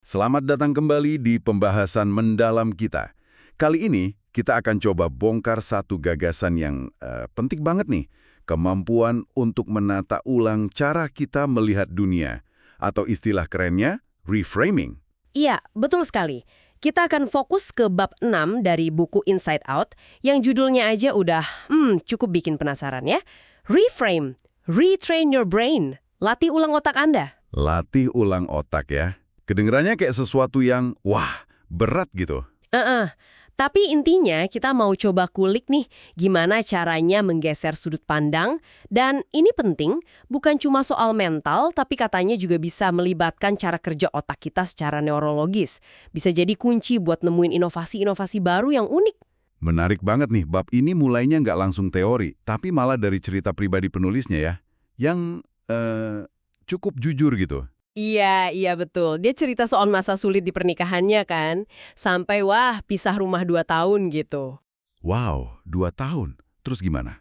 Selamat datang kembali di pembahasan mendalam kita. Kali ini kita akan coba bongkar satu gagasan yang penting banget nih. Kemampuan untuk menata ulang cara kita melihat dunia. Atau istilah kerennya, reframing. Iya, betul sekali. Kita akan fokus ke bab 6 dari buku Inside Out yang judulnya aja udah cukup bikin penasaran ya. Reframe, retrain your brain, latih ulang otak Anda. Latih ulang otak ya. Kedengarannya kayak sesuatu yang, wah, berat gitu. Tapi intinya kita mau coba kulik nih gimana caranya menggeser sudut pandang. Dan ini penting, bukan cuma soal mental, tapi katanya juga bisa melibatkan cara kerja otak kita secara neurologis. Bisa jadi kunci buat nemuin inovasi-inovasi baru yang unik. Menarik banget nih, bab ini mulainya nggak langsung teori, tapi malah dari cerita pribadi penulisnya ya, yang cukup jujur gitu. Iya betul. Dia cerita soal masa sulit di pernikahannya kan. Sampai pisah rumah 2 tahun gitu. Wow, 2 tahun. Terus gimana?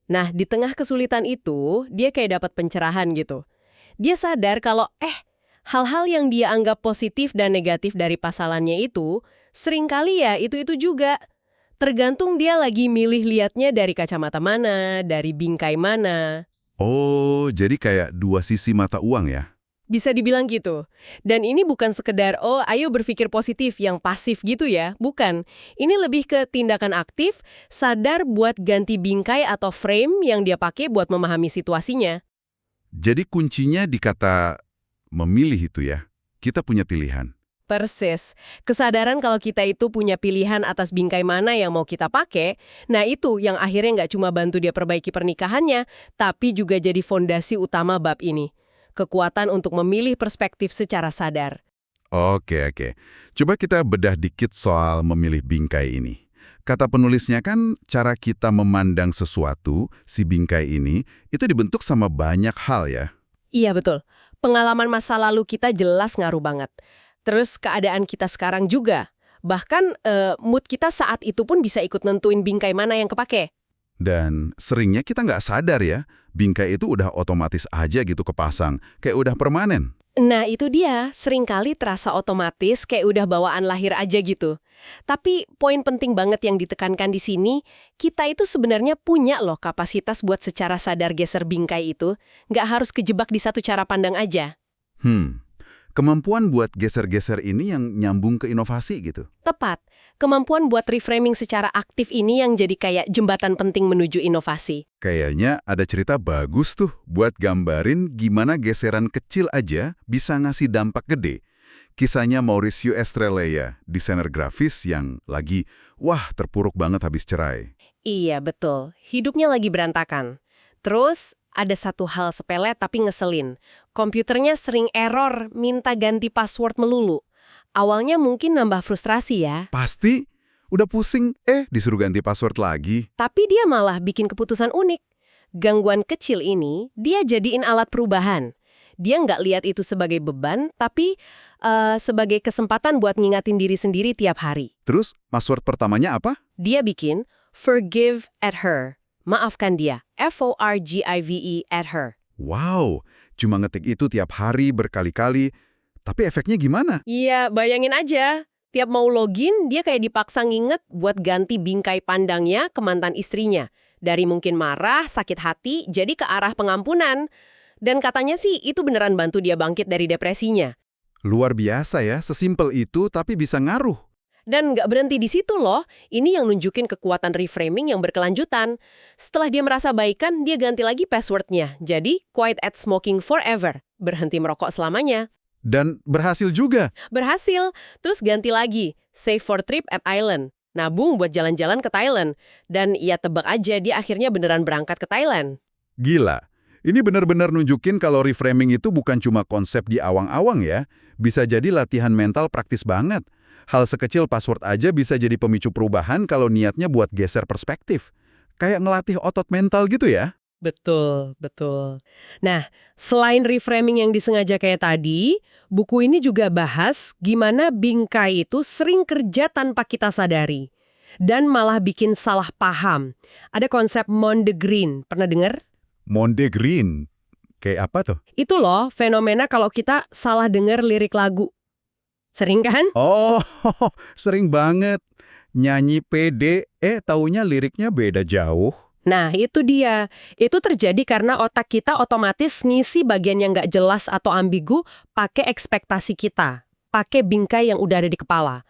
Nah, di tengah kesulitan itu, dia kayak dapat pencerahan gitu. Dia sadar kalau hal-hal yang dia anggap positif dan negatif dari pasangannya itu, seringkali ya itu-itu juga. Tergantung dia lagi milih liatnya dari kacamata mana, dari bingkai mana. Oh, jadi kayak dua sisi mata uang ya? Bisa dibilang gitu. Dan ini bukan sekedar, ayo berpikir positif yang pasif gitu ya. Bukan. Ini lebih ke tindakan aktif, sadar buat ganti bingkai atau frame yang dia pakai buat memahami situasinya. Jadi kuncinya di kata memilih itu ya. Kita punya pilihan. Persis. Kesadaran kalau kita itu punya pilihan atas bingkai mana yang mau kita pakai, nah itu yang akhirnya nggak cuma bantu dia perbaiki pernikahannya, tapi juga jadi fondasi utama bab ini. Kekuatan untuk memilih perspektif secara sadar. Oke. Coba kita bedah dikit soal memilih bingkai ini. Kata penulisnya kan cara kita memandang sesuatu, si bingkai ini, itu dibentuk sama banyak hal ya. Iya betul. Pengalaman masa lalu kita jelas ngaruh banget. Terus keadaan kita sekarang juga. Bahkan mood kita saat itu pun bisa ikut nentuin bingkai mana yang kepake. Dan seringnya kita nggak sadar ya, bingkai itu udah otomatis aja gitu kepasang, kayak udah permanen. Nah itu dia, seringkali terasa otomatis kayak udah bawaan lahir aja gitu. Tapi poin penting banget yang ditekankan di sini, kita itu sebenarnya punya loh kapasitas buat secara sadar geser bingkai itu. Nggak harus kejebak di satu cara pandang aja. Kemampuan buat geser-geser ini yang nyambung ke inovasi gitu. Tepat, kemampuan buat reframing secara aktif ini yang jadi kayak jembatan penting menuju inovasi. Kayaknya ada cerita bagus tuh buat gambarin gimana geseran kecil aja bisa ngasih dampak gede. Kisahnya Mauricio Estrella, desainer grafis yang lagi, terpuruk banget habis cerai. Iya, betul. Hidupnya lagi berantakan. Terus, ada satu hal sepele tapi ngeselin. Komputernya sering error, minta ganti password melulu. Awalnya mungkin nambah frustrasi ya. Pasti, udah pusing, disuruh ganti password lagi. Tapi dia malah bikin keputusan unik. Gangguan kecil ini, dia jadiin alat perubahan. Dia nggak lihat itu sebagai beban, tapi sebagai kesempatan buat ngingatin diri sendiri tiap hari. Terus, password pertamanya apa? Dia bikin, forgive at her. Maafkan dia, FORGIVE at her. Wow, cuma ngetik itu tiap hari berkali-kali, tapi efeknya gimana? Iya, bayangin aja. Tiap mau login, dia kayak dipaksa nginget buat ganti bingkai pandangnya ke mantan istrinya. Dari mungkin marah, sakit hati, jadi ke arah pengampunan. Dan katanya sih, itu beneran bantu dia bangkit dari depresinya. Luar biasa ya, sesimpel itu tapi bisa ngaruh. Dan nggak berhenti di situ loh, ini yang nunjukin kekuatan reframing yang berkelanjutan. Setelah dia merasa baikan, dia ganti lagi passwordnya. Jadi, quiet at smoking forever. Berhenti merokok selamanya. Dan berhasil juga. Berhasil. Terus ganti lagi, save for trip at Island. Nabung buat jalan-jalan ke Thailand. Dan ya tebak aja, dia akhirnya beneran berangkat ke Thailand. Gila. Ini benar-benar nunjukin kalau reframing itu bukan cuma konsep di awang-awang ya. Bisa jadi latihan mental praktis banget. Hal sekecil password aja bisa jadi pemicu perubahan kalau niatnya buat geser perspektif. Kayak ngelatih otot mental gitu ya. Betul. Nah, selain reframing yang disengaja kayak tadi, buku ini juga bahas gimana bingkai itu sering kerja tanpa kita sadari. Dan malah bikin salah paham. Ada konsep Mondegreen, pernah dengar? Mondegreen. Kayak apa tuh? Itu loh, fenomena kalau kita salah dengar lirik lagu. Sering kan? Oh, sering banget. Nyanyi pede, taunya liriknya beda jauh. Nah, itu dia. Itu terjadi karena otak kita otomatis ngisi bagian yang nggak jelas atau ambigu pakai ekspektasi kita, pakai bingkai yang udah ada di kepala.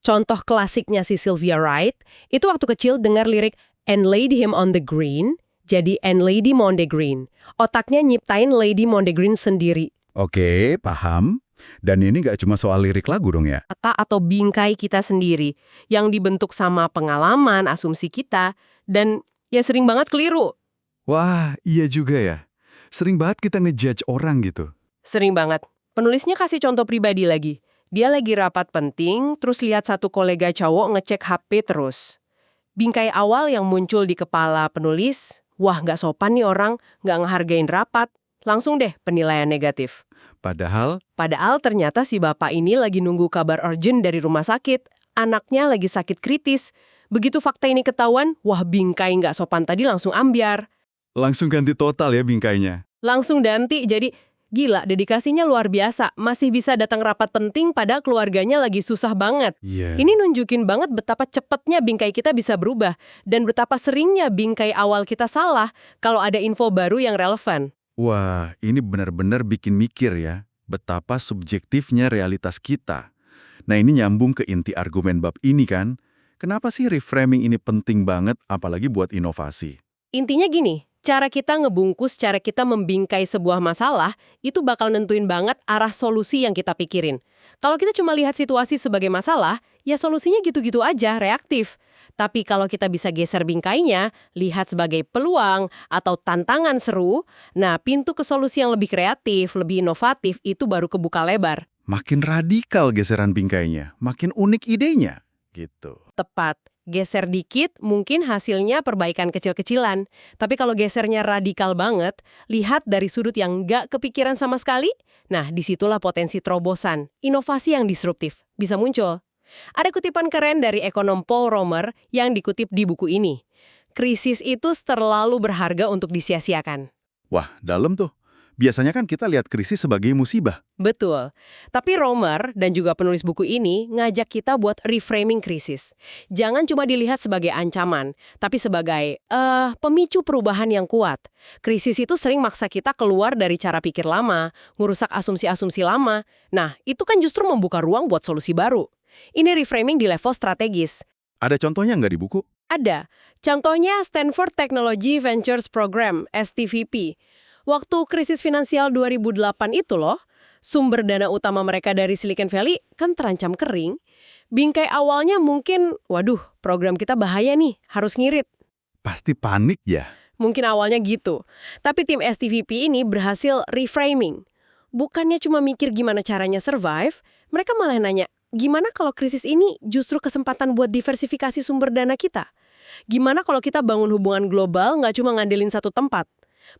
Contoh klasiknya si Sylvia Wright, itu waktu kecil dengar lirik "And laid him on the green", jadi "And Lady Mondegreen". Otaknya nyiptain Lady Mondegreen sendiri. Oke, paham. Dan ini nggak cuma soal lirik lagu dong ya? Kata atau bingkai kita sendiri, yang dibentuk sama pengalaman, asumsi kita, dan ya sering banget keliru. Wah, iya juga ya. Sering banget kita ngejudge orang gitu. Sering banget. Penulisnya kasih contoh pribadi lagi. Dia lagi rapat penting, terus lihat satu kolega cowok ngecek HP terus. Bingkai awal yang muncul di kepala penulis, wah nggak sopan nih orang, nggak ngehargain rapat. Langsung deh penilaian negatif. Padahal, Ternyata si bapak ini lagi nunggu kabar urgent dari rumah sakit. Anaknya lagi sakit kritis. Begitu fakta ini ketahuan, wah bingkai nggak sopan tadi langsung ambyar. langsung ganti total ya bingkainya. Langsung ganti, jadi gila, dedikasinya luar biasa. Masih bisa datang rapat penting padahal keluarganya lagi susah banget. Iya. Ini nunjukin banget betapa cepatnya bingkai kita bisa berubah. Dan betapa seringnya bingkai awal kita salah kalau ada info baru yang relevan. Wah, ini benar-benar bikin mikir ya, betapa subjektifnya realitas kita. Nah, ini nyambung ke inti argumen bab ini kan. Kenapa sih reframing ini penting banget, apalagi buat inovasi? Intinya gini, cara kita ngebungkus, cara kita membingkai sebuah masalah, itu bakal nentuin banget arah solusi yang kita pikirin. Kalau kita cuma lihat situasi sebagai masalah, ya solusinya gitu-gitu aja, reaktif. Tapi kalau kita bisa geser bingkainya, lihat sebagai peluang atau tantangan seru, nah pintu ke solusi yang lebih kreatif, lebih inovatif, itu baru kebuka lebar. Makin radikal geseran bingkainya, makin unik idenya, gitu. Tepat. Geser dikit, mungkin hasilnya perbaikan kecil-kecilan. Tapi kalau gesernya radikal banget, lihat dari sudut yang nggak kepikiran sama sekali, nah disitulah potensi terobosan, inovasi yang disruptif, bisa muncul. Ada kutipan keren dari ekonom Paul Romer yang dikutip di buku ini. Krisis itu terlalu berharga untuk disia-siakan. Wah, dalam tuh. Biasanya kan kita lihat krisis sebagai musibah. Betul. Tapi Romer dan juga penulis buku ini ngajak kita buat reframing krisis. Jangan cuma dilihat sebagai ancaman, tapi sebagai pemicu perubahan yang kuat. Krisis itu sering maksa kita keluar dari cara pikir lama, ngerusak asumsi-asumsi lama. Nah, itu kan justru membuka ruang buat solusi baru. Ini reframing di level strategis. Ada contohnya nggak di buku? Ada. Contohnya Stanford Technology Ventures Program, STVP. Waktu krisis finansial 2008 itu loh, sumber dana utama mereka dari Silicon Valley kan terancam kering. Bingkai awalnya mungkin, waduh, program kita bahaya nih, harus ngirit. Pasti panik ya. Mungkin awalnya gitu. Tapi tim STVP ini berhasil reframing. Bukannya cuma mikir gimana caranya survive, mereka malah nanya, gimana kalau krisis ini justru kesempatan buat diversifikasi sumber dana kita? Gimana kalau kita bangun hubungan global nggak cuma ngandelin satu tempat?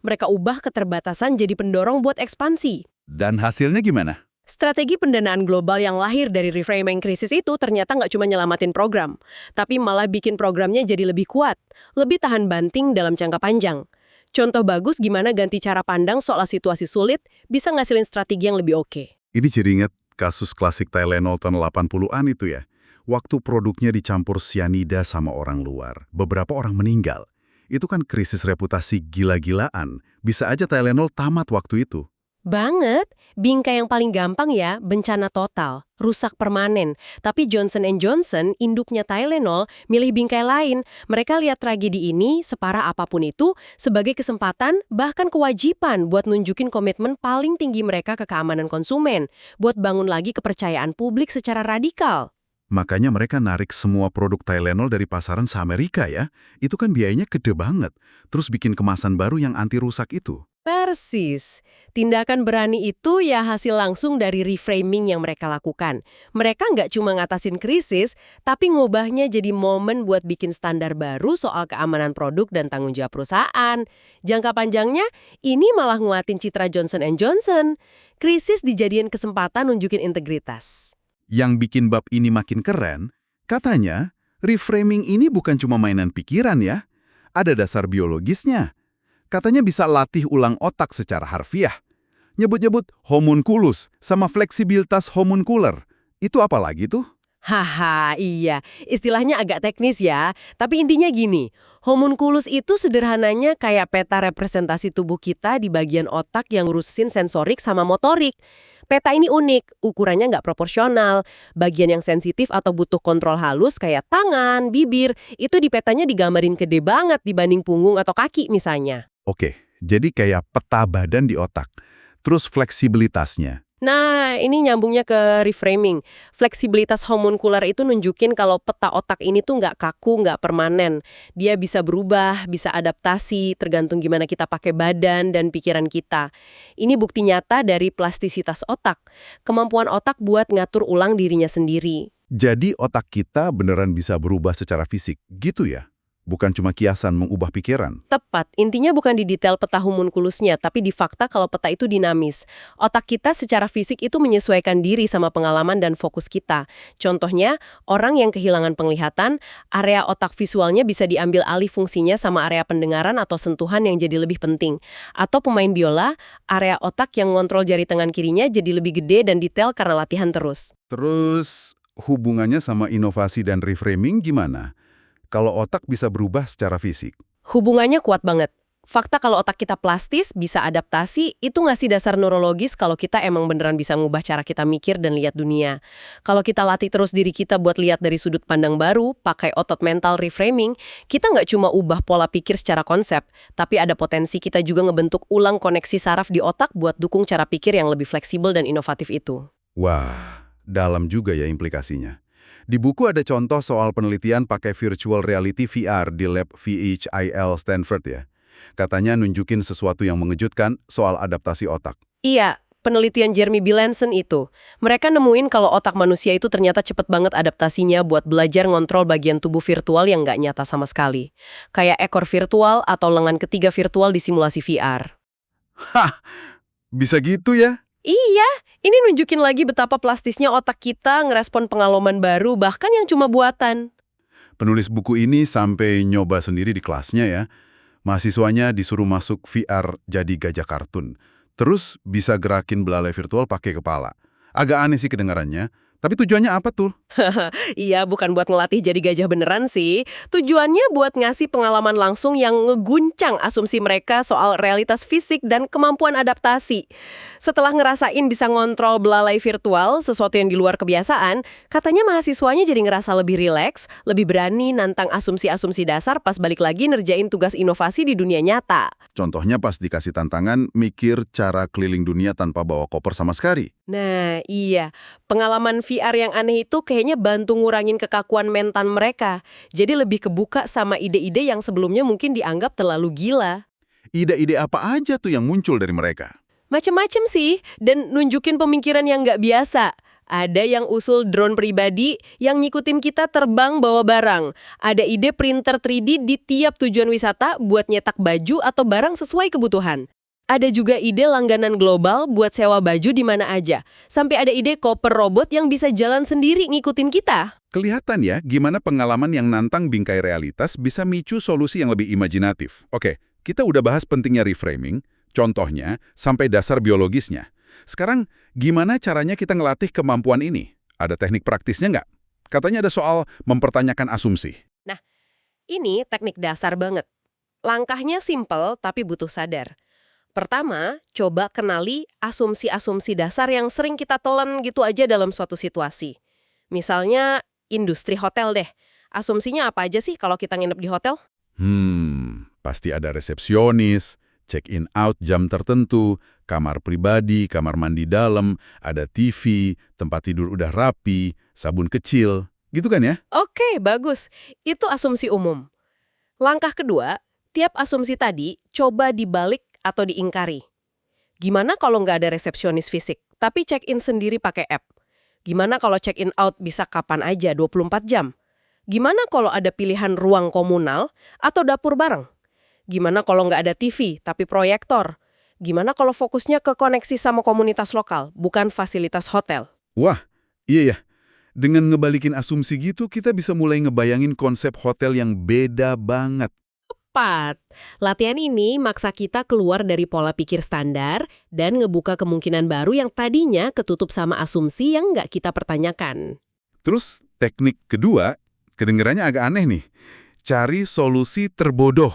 Mereka ubah keterbatasan jadi pendorong buat ekspansi. Dan hasilnya gimana? Strategi pendanaan global yang lahir dari reframing krisis itu ternyata nggak cuma nyelamatin program, tapi malah bikin programnya jadi lebih kuat, lebih tahan banting dalam jangka panjang. Contoh bagus gimana ganti cara pandang soal situasi sulit bisa ngasilin strategi yang lebih oke. Ini jadi ingat kasus klasik Tylenol tahun 80-an itu ya. Waktu produknya dicampur sianida sama orang luar, beberapa orang meninggal. Itu kan krisis reputasi gila-gilaan. Bisa aja Tylenol tamat waktu itu. Banget. Bingkai yang paling gampang ya, bencana total, rusak permanen. Tapi Johnson & Johnson, induknya Tylenol, milih bingkai lain. Mereka lihat tragedi ini, separah apapun itu, sebagai kesempatan, bahkan kewajiban buat nunjukin komitmen paling tinggi mereka ke keamanan konsumen, buat bangun lagi kepercayaan publik secara radikal. Makanya mereka narik semua produk Tylenol dari pasaran se-Amerika ya. Itu kan biayanya gede banget. Terus bikin kemasan baru yang anti rusak itu. Persis. Tindakan berani itu ya hasil langsung dari reframing yang mereka lakukan. Mereka nggak cuma ngatasin krisis, tapi ngubahnya jadi momen buat bikin standar baru soal keamanan produk dan tanggung jawab perusahaan. Jangka panjangnya, ini malah nguatin citra Johnson & Johnson. Krisis dijadiin kesempatan nunjukin integritas. Yang bikin bab ini makin keren, katanya reframing ini bukan cuma mainan pikiran ya. Ada dasar biologisnya. Katanya bisa latih ulang otak secara harfiah. Nyebut-nyebut homunculus sama fleksibilitas homuncular. Itu apa lagi tuh? Haha, iya. Istilahnya agak teknis ya. Tapi intinya gini, homunculus itu sederhananya kayak peta representasi tubuh kita di bagian otak yang ngurusin sensorik sama motorik. Peta ini unik, ukurannya nggak proporsional. Bagian yang sensitif atau butuh kontrol halus kayak tangan, bibir, itu di petanya digambarin gede banget dibanding punggung atau kaki misalnya. Oke, jadi kayak peta badan di otak. Terus fleksibilitasnya. Nah, ini nyambungnya ke reframing. Fleksibilitas homuncular itu nunjukin kalau peta otak ini tuh nggak kaku, nggak permanen. Dia bisa berubah, bisa adaptasi, tergantung gimana kita pakai badan dan pikiran kita. Ini bukti nyata dari plastisitas otak. Kemampuan otak buat ngatur ulang dirinya sendiri. Jadi otak kita beneran bisa berubah secara fisik, gitu ya? Bukan cuma kiasan mengubah pikiran. Tepat, intinya bukan di detail peta homunculusnya, tapi di fakta kalau peta itu dinamis. Otak kita secara fisik itu menyesuaikan diri sama pengalaman dan fokus kita. Contohnya, orang yang kehilangan penglihatan, area otak visualnya bisa diambil alih fungsinya sama area pendengaran atau sentuhan yang jadi lebih penting. Atau pemain biola, area otak yang ngontrol jari tangan kirinya jadi lebih gede dan detail karena latihan terus. Terus hubungannya sama inovasi dan reframing gimana? Kalau otak bisa berubah secara fisik. Hubungannya kuat banget. Fakta kalau otak kita plastis, bisa adaptasi, itu ngasih dasar neurologis kalau kita emang beneran bisa ngubah cara kita mikir dan lihat dunia. Kalau kita latih terus diri kita buat lihat dari sudut pandang baru, pakai otot mental reframing, kita nggak cuma ubah pola pikir secara konsep, tapi ada potensi kita juga ngebentuk ulang koneksi saraf di otak buat dukung cara pikir yang lebih fleksibel dan inovatif itu. Wah, dalam juga ya implikasinya. Di buku ada contoh soal penelitian pakai virtual reality VR di lab VHIL Stanford ya. Katanya nunjukin sesuatu yang mengejutkan soal adaptasi otak. Iya, penelitian Jeremy Bielenson itu. Mereka nemuin kalau otak manusia itu ternyata cepet banget adaptasinya buat belajar ngontrol bagian tubuh virtual yang nggak nyata sama sekali. Kayak ekor virtual atau lengan ketiga virtual di simulasi VR. Hah, bisa gitu ya? Iya, ini nunjukin lagi betapa plastisnya otak kita ngerespon pengalaman baru bahkan yang cuma buatan. Penulis buku ini sampai nyoba sendiri di kelasnya ya. Mahasiswanya disuruh masuk VR jadi gajah kartun. Terus bisa gerakin belalai virtual pakai kepala. Agak aneh sih kedengarannya. Tapi tujuannya apa tuh? Iya, bukan buat ngelatih jadi gajah beneran sih. Tujuannya buat ngasih pengalaman langsung yang ngeguncang asumsi mereka soal realitas fisik dan kemampuan adaptasi. Setelah ngerasain bisa ngontrol belalai virtual, sesuatu yang di luar kebiasaan, katanya mahasiswanya jadi ngerasa lebih rileks, lebih berani nantang asumsi-asumsi dasar pas balik lagi ngerjain tugas inovasi di dunia nyata. Contohnya pas dikasih tantangan mikir cara keliling dunia tanpa bawa koper sama sekali. Nah, iya. Pengalaman VR yang aneh itu kayaknya bantu ngurangin kekakuan mental mereka. Jadi lebih kebuka sama ide-ide yang sebelumnya mungkin dianggap terlalu gila. Ide-ide apa aja tuh yang muncul dari mereka? Macem-macem sih, dan nunjukin pemikiran yang nggak biasa. Ada yang usul drone pribadi yang ngikutin kita terbang bawa barang. Ada ide printer 3D di tiap tujuan wisata buat nyetak baju atau barang sesuai kebutuhan. Ada juga ide langganan global buat sewa baju di mana aja. Sampai ada ide koper robot yang bisa jalan sendiri ngikutin kita. Kelihatan ya gimana pengalaman yang nantang bingkai realitas bisa micu solusi yang lebih imajinatif. Oke, kita udah bahas pentingnya reframing, contohnya sampai dasar biologisnya. Sekarang, gimana caranya kita ngelatih kemampuan ini? Ada teknik praktisnya nggak? Katanya ada soal mempertanyakan asumsi. Nah, ini teknik dasar banget. Langkahnya simple tapi butuh sadar. Pertama, coba kenali asumsi-asumsi dasar yang sering kita telan gitu aja dalam suatu situasi. Misalnya, industri hotel deh. Asumsinya apa aja sih kalau kita nginep di hotel? Pasti ada resepsionis, check-in out jam tertentu, kamar pribadi, kamar mandi dalam, ada TV, tempat tidur udah rapi, sabun kecil, gitu kan ya? Oke, bagus. Itu asumsi umum. Langkah kedua, tiap asumsi tadi coba dibalik atau diingkari. Gimana kalau nggak ada resepsionis fisik, tapi check-in sendiri pakai app? Gimana kalau check-in out bisa kapan aja, 24 jam? Gimana kalau ada pilihan ruang komunal atau dapur bareng? Gimana kalau nggak ada TV, tapi proyektor? Gimana kalau fokusnya ke koneksi sama komunitas lokal, bukan fasilitas hotel? Wah, iya ya. Dengan ngebalikin asumsi gitu, kita bisa mulai ngebayangin konsep hotel yang beda banget. Tepat. Latihan ini maksa kita keluar dari pola pikir standar dan ngebuka kemungkinan baru yang tadinya ketutup sama asumsi yang nggak kita pertanyakan. Terus teknik kedua, kedengarannya agak aneh nih. Cari solusi terbodoh.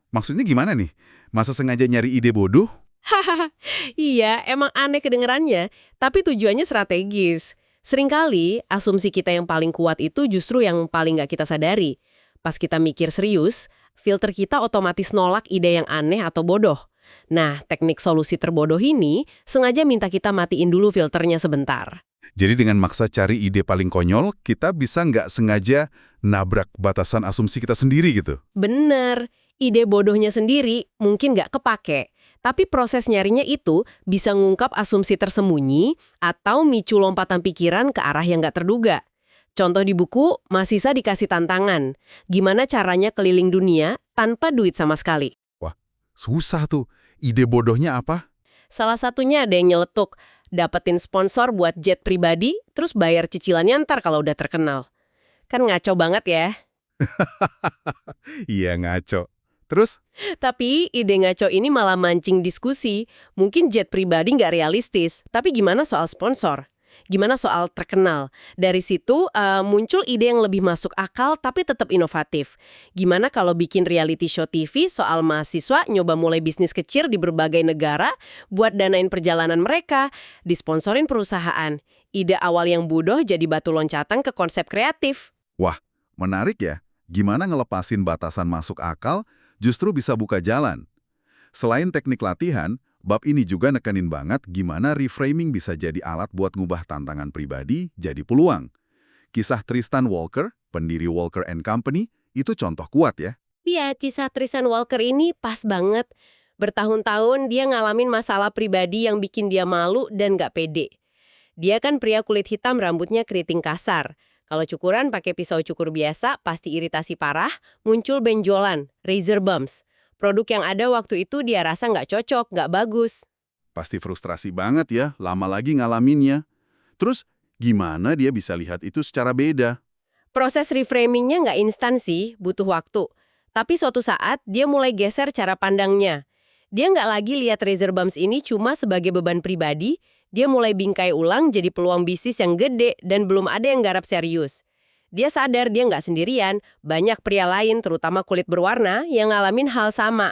Maksudnya gimana nih? Masa sengaja nyari ide bodoh? Hahaha, iya emang aneh kedengerannya, tapi tujuannya strategis. Seringkali asumsi kita yang paling kuat itu justru yang paling nggak kita sadari. Pas kita mikir serius, filter kita otomatis nolak ide yang aneh atau bodoh. Nah, teknik solusi terbodoh ini sengaja minta kita matiin dulu filternya sebentar. Jadi dengan maksa cari ide paling konyol, kita bisa nggak sengaja nabrak batasan asumsi kita sendiri gitu. Bener, ide bodohnya sendiri mungkin nggak kepake. Tapi proses nyarinya itu bisa ngungkap asumsi tersembunyi atau micu lompatan pikiran ke arah yang nggak terduga. Contoh di buku, mahasiswa dikasih tantangan. Gimana caranya keliling dunia tanpa duit sama sekali? Wah, susah tuh. Ide bodohnya apa? Salah satunya ada yang nyeletuk. Dapetin sponsor buat jet pribadi, terus bayar cicilannya ntar kalau udah terkenal. Kan ngaco banget ya. Iya, ngaco. Terus? Tapi ide ngaco ini malah mancing diskusi. Mungkin jet pribadi nggak realistis, tapi gimana soal sponsor? Gimana soal terkenal? Dari situ muncul ide yang lebih masuk akal tapi tetap inovatif. Gimana kalau bikin reality show TV soal mahasiswa nyoba mulai bisnis kecil di berbagai negara buat danain perjalanan mereka, disponsorin perusahaan. Ide awal yang bodoh jadi batu loncatan ke konsep kreatif. Wah, menarik ya. Gimana ngelepasin batasan masuk akal justru bisa buka jalan. Selain teknik latihan, bab ini juga nekenin banget gimana reframing bisa jadi alat buat ngubah tantangan pribadi jadi peluang. Kisah Tristan Walker, pendiri Walker & Company, itu contoh kuat ya. Iya, kisah Tristan Walker ini pas banget. Bertahun-tahun dia ngalamin masalah pribadi yang bikin dia malu dan gak pede. Dia kan pria kulit hitam rambutnya keriting kasar. Kalau cukuran pakai pisau cukur biasa, pasti iritasi parah, muncul benjolan, razor bumps. Produk yang ada waktu itu dia rasa nggak cocok, nggak bagus. Pasti frustrasi banget ya, lama lagi ngalaminnya. Terus, gimana dia bisa lihat itu secara beda? Proses reframingnya nggak instan sih, butuh waktu. Tapi suatu saat dia mulai geser cara pandangnya. Dia nggak lagi lihat razor bumps ini cuma sebagai beban pribadi, dia mulai bingkai ulang jadi peluang bisnis yang gede dan belum ada yang garap serius. Dia sadar dia nggak sendirian, banyak pria lain terutama kulit berwarna yang ngalamin hal sama.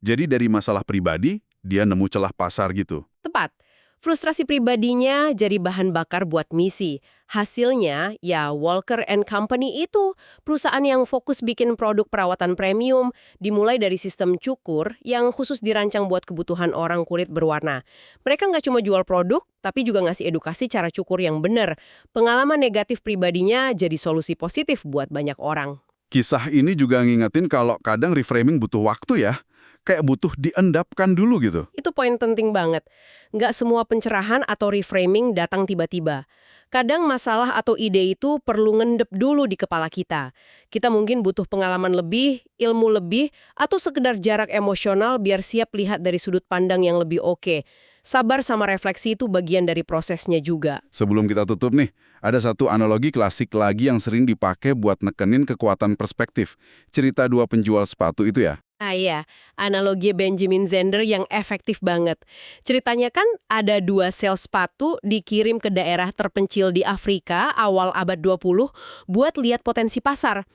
Jadi dari masalah pribadi, dia nemu celah pasar gitu. Tepat. Frustrasi pribadinya jadi bahan bakar buat misi. Hasilnya, ya Walker & Company itu perusahaan yang fokus bikin produk perawatan premium, dimulai dari sistem cukur yang khusus dirancang buat kebutuhan orang kulit berwarna. Mereka nggak cuma jual produk, tapi juga ngasih edukasi cara cukur yang benar. Pengalaman negatif pribadinya jadi solusi positif buat banyak orang. Kisah ini juga ngingetin kalau kadang reframing butuh waktu ya. Kayak butuh diendapkan dulu gitu. Itu poin penting banget. Nggak semua pencerahan atau reframing datang tiba-tiba. Kadang masalah atau ide itu perlu ngendep dulu di kepala kita. Kita mungkin butuh pengalaman lebih, ilmu lebih, atau sekedar jarak emosional biar siap lihat dari sudut pandang yang lebih oke. Sabar sama refleksi itu bagian dari prosesnya juga. Sebelum kita tutup nih, ada satu analogi klasik lagi yang sering dipakai buat nekenin kekuatan perspektif. Cerita dua penjual sepatu itu ya. Ah iya, analogi Benjamin Zander yang efektif banget. Ceritanya kan ada dua sel sepatu dikirim ke daerah terpencil di Afrika awal abad 20 buat lihat potensi pasar.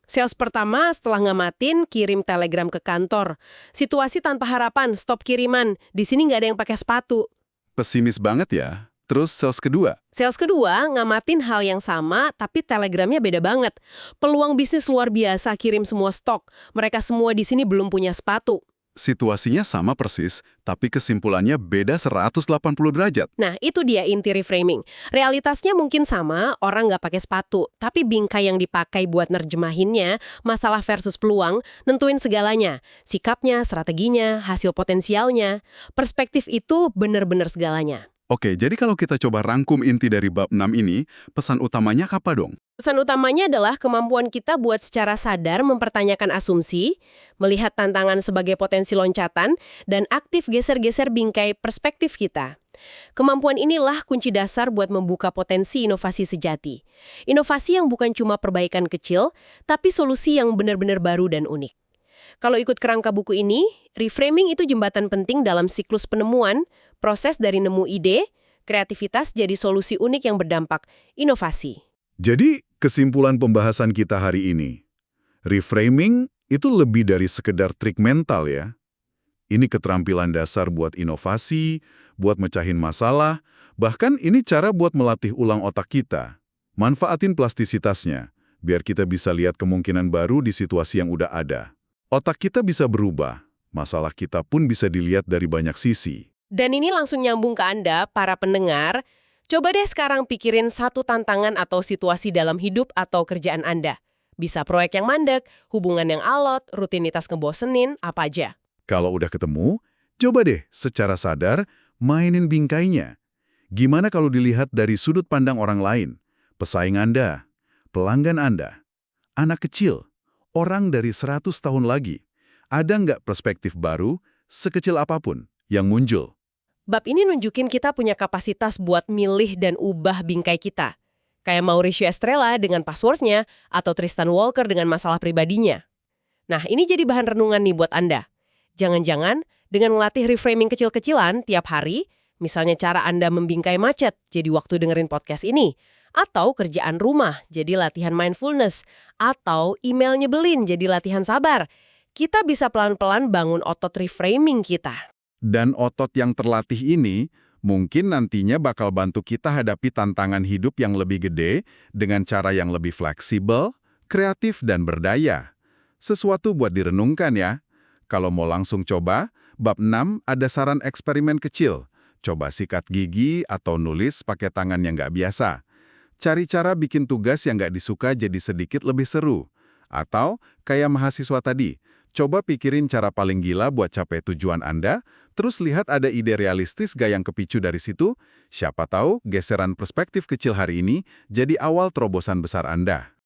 Sales pertama setelah ngamatin kirim telegram ke kantor. Situasi tanpa harapan, stop kiriman. Di sini nggak ada yang pakai sepatu. Pesimis banget ya. Terus sales kedua. Sales kedua ngamatin hal yang sama, tapi telegramnya beda banget. Peluang bisnis luar biasa, kirim semua stok. Mereka semua di sini belum punya sepatu. Situasinya sama persis, tapi kesimpulannya beda 180 derajat. Nah, itu dia inti reframing. Realitasnya mungkin sama, orang nggak pakai sepatu. Tapi bingkai yang dipakai buat nerjemahinnya, masalah versus peluang, nentuin segalanya. Sikapnya, strateginya, hasil potensialnya. Perspektif itu benar-benar segalanya. Oke, jadi kalau kita coba rangkum inti dari bab 6 ini, pesan utamanya apa dong? Pesan utamanya adalah kemampuan kita buat secara sadar mempertanyakan asumsi, melihat tantangan sebagai potensi loncatan, dan aktif geser-geser bingkai perspektif kita. Kemampuan inilah kunci dasar buat membuka potensi inovasi sejati. Inovasi yang bukan cuma perbaikan kecil, tapi solusi yang benar-benar baru dan unik. Kalau ikut kerangka buku ini, reframing itu jembatan penting dalam siklus penemuan, proses dari nemu ide, kreativitas jadi solusi unik yang berdampak, inovasi. Jadi, kesimpulan pembahasan kita hari ini, reframing itu lebih dari sekedar trik mental ya. Ini keterampilan dasar buat inovasi, buat mecahin masalah, bahkan ini cara buat melatih ulang otak kita. Manfaatin plastisitasnya, biar kita bisa lihat kemungkinan baru di situasi yang udah ada. Otak kita bisa berubah, masalah kita pun bisa dilihat dari banyak sisi. Dan ini langsung nyambung ke Anda, para pendengar. Coba deh sekarang pikirin satu tantangan atau situasi dalam hidup atau kerjaan Anda. Bisa proyek yang mandek, hubungan yang alot, rutinitas ngebosenin, apa aja. Kalau udah ketemu, coba deh secara sadar mainin bingkainya. Gimana kalau dilihat dari sudut pandang orang lain? Pesaing Anda, pelanggan Anda, anak kecil, orang dari 100 tahun lagi. Ada nggak perspektif baru, sekecil apapun, yang muncul? Bab ini nunjukin kita punya kapasitas buat milih dan ubah bingkai kita. Kayak Mauricio Estrella dengan passwordnya, atau Tristan Walker dengan masalah pribadinya. Nah, ini jadi bahan renungan nih buat Anda. Jangan-jangan dengan melatih reframing kecil-kecilan tiap hari, misalnya cara Anda membingkai macet, jadi waktu dengerin podcast ini, atau kerjaan rumah, jadi latihan mindfulness, atau email nyebelin, jadi latihan sabar, kita bisa pelan-pelan bangun otot reframing kita. Dan otot yang terlatih ini mungkin nantinya bakal bantu kita hadapi tantangan hidup yang lebih gede dengan cara yang lebih fleksibel, kreatif, dan berdaya. Sesuatu buat direnungkan ya. Kalau mau langsung coba, bab 6 ada saran eksperimen kecil. Coba sikat gigi atau nulis pakai tangan yang nggak biasa. Cari cara bikin tugas yang nggak disuka jadi sedikit lebih seru. Atau, kayak mahasiswa tadi, coba pikirin cara paling gila buat capai tujuan Anda, terus lihat ada ide realistis gak yang kepicu dari situ. Siapa tahu geseran perspektif kecil hari ini jadi awal terobosan besar Anda.